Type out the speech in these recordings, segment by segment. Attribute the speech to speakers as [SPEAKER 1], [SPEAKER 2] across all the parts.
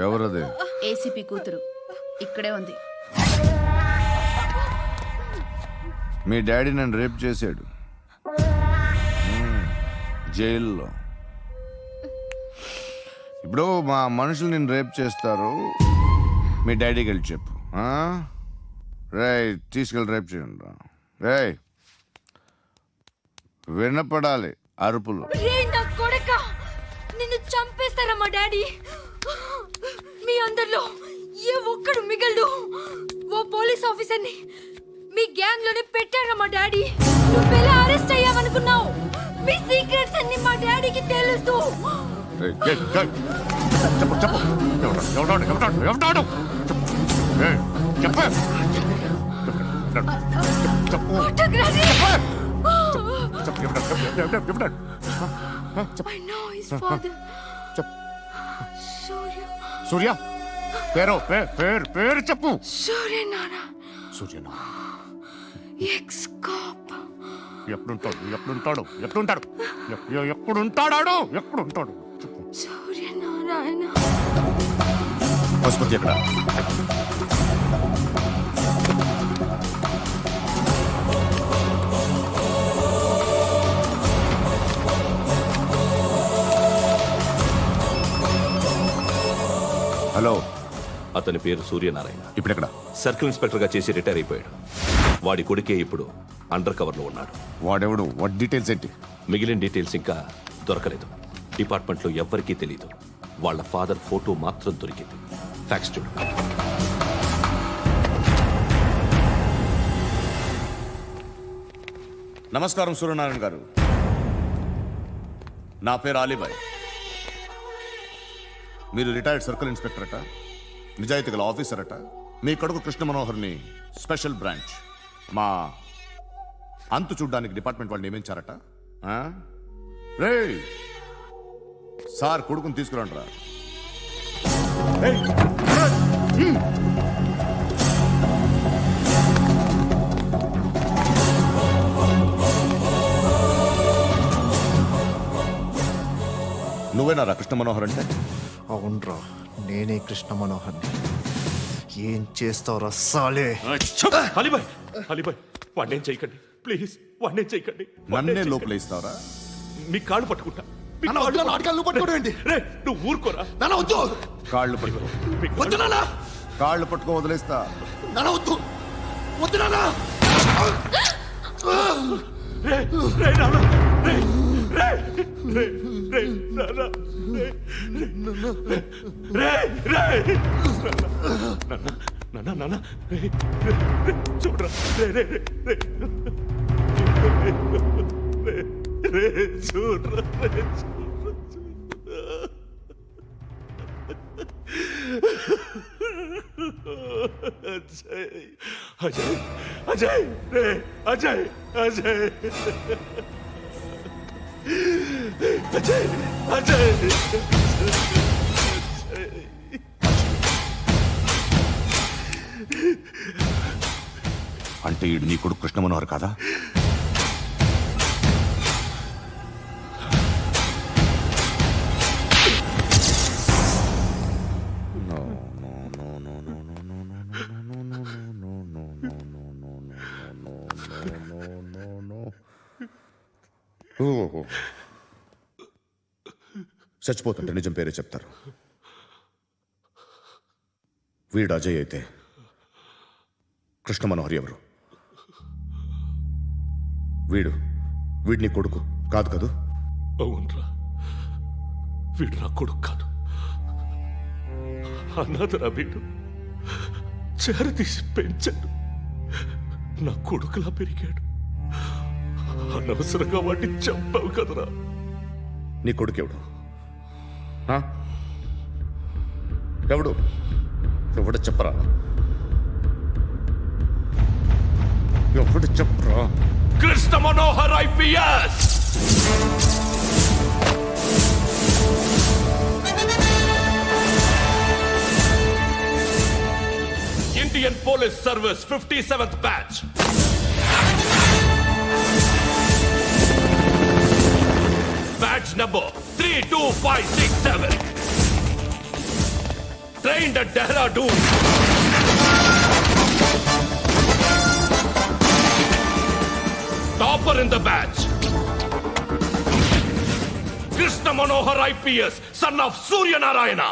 [SPEAKER 1] ఎవరది?
[SPEAKER 2] ఏసీపీ కూతురు ఇక్కడే ఉంది.
[SPEAKER 1] మీ డాడీ నన్ను రేప్ చేశాడు జైల్లో. ఇప్పుడు మా మనుషులు నిన్ను రేప్ చేస్తారు, మీ డాడీకి వెళ్ళి చెప్పు. రేయ్ తీసుకెళ్ళి రేప్ చేయండి. రేయ్ వినపడాలి అరుపులు.
[SPEAKER 3] నిన్ను చంపేస్తారా మా డాడీ? మీ అందరిలో ఏ ఒక్కడు మిగలడు. ఓ పోలీస్ ఆఫీసర్ని మీ గ్యాంగ్ లోనే పెట్టారా మా డాడీ? నువ్వెలా అరెస్ట్ అయ్యావనుకున్నావు? మీ సీక్రెట్స్ అన్ని మా డాడీకి తెలుసు. I know his father.
[SPEAKER 1] సూర్య పేరు పేరు చెప్పు.
[SPEAKER 3] సూర్యనారా.
[SPEAKER 1] సూర్యనారా
[SPEAKER 3] ఎక్స్ కాప్.
[SPEAKER 1] ఎప్పుడుంటాడు
[SPEAKER 3] సూర్యనారాయణ.
[SPEAKER 1] పశుపతి ఎక్కడ? హలో,
[SPEAKER 4] అతని పేరు సూర్యనారాయణ.
[SPEAKER 1] ఇప్పుడెక్కడ?
[SPEAKER 4] సర్కిల్ ఇన్స్పెక్టర్ గా చేసి రిటైర్ అయిపోయాడు. వాడి కొడుకే ఇప్పుడు అండర్ కవర్ లో ఉన్నాడు.
[SPEAKER 1] వాడెవడు? వాట్ డీటెయిల్స్ ఏంటి?
[SPEAKER 4] మిగిలిన డీటెయిల్స్ ఇంకా దొరకలేదు. డిపార్ట్మెంట్ లో ఎవ్వరికీ తెలియదు. వాళ్ళ ఫాదర్ ఫోటో మాత్రం దొరికింది. ఫ్యాక్స్ చూడు.
[SPEAKER 1] నమస్కారం సూర్యనారాయణ గారు. నా పేరు అలీబాయ్. మీరు రిటైర్డ్ సర్కిల్ ఇన్స్పెక్టర్ అట, నిజాయితీ గల ఆఫీసర్ అట. మీ కొడుకు కృష్ణ మనోహర్ని స్పెషల్ బ్రాంచ్ మా అంతు చూడ్డానికి డిపార్ట్మెంట్ వాళ్ళు నియమించారట. రే సార్ కొడుకుని తీసుకురండి రా. నువ్వేనారా కృష్ణ మనోహర్ అంటే?
[SPEAKER 5] అవునరా, నేనే కృష్ణ మనోహర్ని. ఏం చేస్తావు రస్సాలే?
[SPEAKER 4] అలీబాయ్, వాడినేం చేయకండి ప్లీజ్, వాడినేం చేయకండి.
[SPEAKER 1] నన్నే లోపల ఇస్తావరా?
[SPEAKER 4] మీ కాళ్ళు పట్టుకుంటా. నువ్వు ఊరుకోరా.
[SPEAKER 1] కాళ్ళు పట్టుకో. కాళ్ళు పట్టుకో వదిలేస్తా.
[SPEAKER 4] చూడరా అజయ్ అజయ్ అజయ్ అజయ్ అజయ్ అజయ్
[SPEAKER 1] అంటే ఈడు నీ కొడుకు కృష్ణ మనోహర్ కాదా? చచ్చిపోతుంటే నిజం పేరే చెప్తారు. వీడు అజయ్ అయితే కృష్ణ మనోహర్ ఎవరు? వీడిని కొడుకు కాదు కదూ?
[SPEAKER 4] అవునరా, వీడు నా కొడుకు కాదు. అన్నదరా వీడు. చేరతీసి పెంచాడు. నా కొడుకులా పెరిగాడు. అనవసరంగా వాడిని చంపావు కదరా.
[SPEAKER 1] నీ కొడుకు ఎవడు? ఎవడు ఎవడు చెప్పరా? ఎవడు చెప్పరా?
[SPEAKER 4] కృష్ణ మనోహర్ ఐపీఎస్. ఇంటి Indian Police Service 57th batch. Badge number 32567. Trained at Dehradun. Topper in the batch. Krishna Manohar IPS, son of Surya Narayana.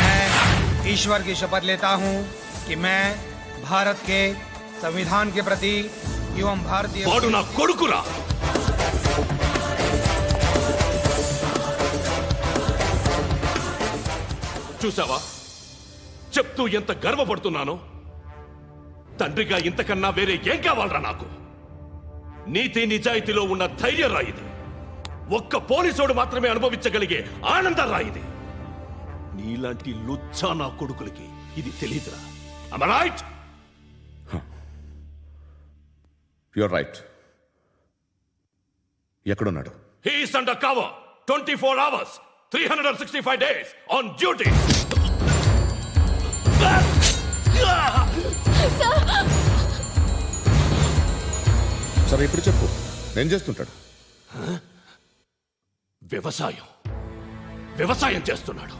[SPEAKER 6] मैं ईश्वर की शपथ लेता हूं कि मैं भारत के संविधान के प्रति एवं भारतीय
[SPEAKER 4] వాడు నా కొడుకురా. చూసావా చెప్తూ ఎంత గర్వపడుతున్నానో. తండ్రిగా ఇంతకన్నా వేరే ఏం కావాలరా నాకు? నీతి నిజాయితీలో ఉన్న ధైర్యం రా ఇది. ఒక్క పోలీసోడు మాత్రమే అనుభవించగలిగే ఆనందం రా ఇది. నీలాంటి లుచ్చా నా కొడుకులకి ఇది తెలియదురా. Am I right?
[SPEAKER 1] You're right. ఎక్కడున్నాడు?
[SPEAKER 4] He is under cover 24 hours 365 days on duty.
[SPEAKER 1] సరే ఇప్పుడు చెప్పు, ఏం చేస్తుంటాడు?
[SPEAKER 4] వ్యవసాయం చేస్తున్నాడు.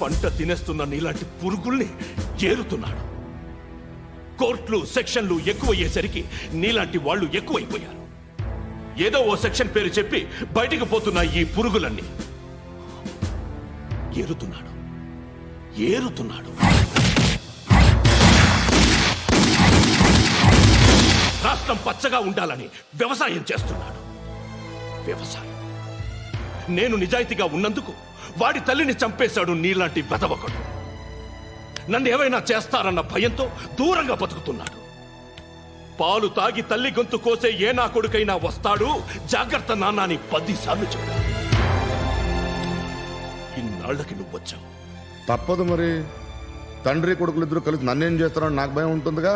[SPEAKER 4] పంట తినేస్తున్న నీలాంటి పురుగుల్ని ఏరుతున్నాడు. కోర్టులు సెక్షన్లు ఎక్కువయ్యేసరికి నీలాంటి వాళ్ళు ఎక్కువైపోయారు. ఏదో ఓ సెక్షన్ పేరు చెప్పి బయటికి పోతున్న ఈ పురుగులన్నీ ఏరుతున్నాడు. రాష్ట్రం పచ్చగా ఉండాలని వ్యవసాయం చేస్తున్నాడు. నేను నిజాయితీగా ఉన్నందుకు వాడి తల్లిని చంపేశాడు నీలాంటి వెధవకుడు. నన్ను ఏమైనా చేస్తారన్న భయంతో దూరంగా బతుకుతున్నాడు. పాలు తాగి తల్లి గొంతు కోసే ఏ నా కొడుకైనా వస్తాడు, జాగ్రత్త నాన్న అని 10 సార్లు చెప్పాడు. ఇన్నాళ్ళకి నువ్వు వచ్చావు.
[SPEAKER 1] తప్పదు మరి. తండ్రి కొడుకులు ఇద్దరు కలిసి నన్నేం చేస్తారని నాకు భయం ఉంటుందిగా.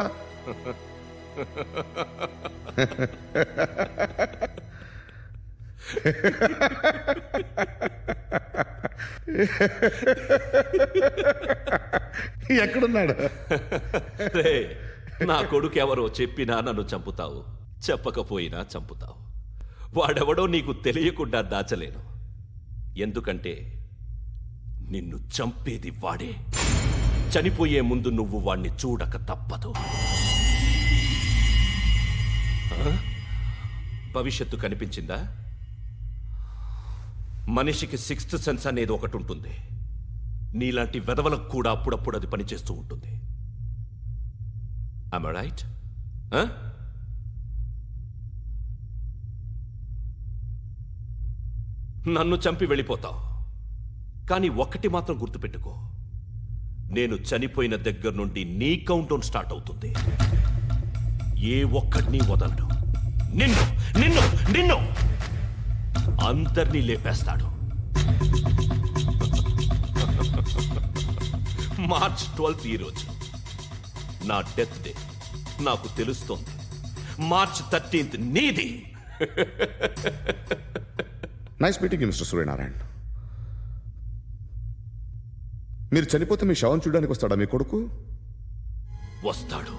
[SPEAKER 1] ఎక్కడున్నాడు?
[SPEAKER 4] రే, నా కొడుకు ఎవరో చెప్పినా నన్ను చంపుతావు, చెప్పకపోయినా చంపుతావు. వాడెవడో నీకు తెలియకుండా దాచలేను. ఎందుకంటే నిన్ను చంపేది వాడే. చనిపోయే ముందు నువ్వు వాణ్ణి చూడక తప్పదు. భవిష్యత్తు కనిపించిందా? మనిషికి 6th సెన్స్ అనేది ఒకటి ఉంటుంది. నీలాంటి వెధవలకు కూడా అప్పుడప్పుడు అది పనిచేస్తూ ఉంటుంది. Am I right? నన్ను చంపి వెళ్ళిపోతావు. కానీ ఒక్కటి మాత్రం గుర్తుపెట్టుకో, నేను చనిపోయిన దగ్గర నుండి నీ కౌంట్ డౌన్ స్టార్ట్ అవుతుంది. ఏ ఒక్కడిని వదలడు. నిన్ను అందరినీ లేపేస్తాడు. మార్చ్ 12th ఈ రోజు నా డెత్ డే. నాకు తెలుస్తోంది. మార్చ్ 13th నీది.
[SPEAKER 1] Nice meeting mister Suryanarayana. మీరు చనిపోతే మీ శవం చూడడానికి వస్తాడా మీ కొడుకు?
[SPEAKER 4] వస్తాడు.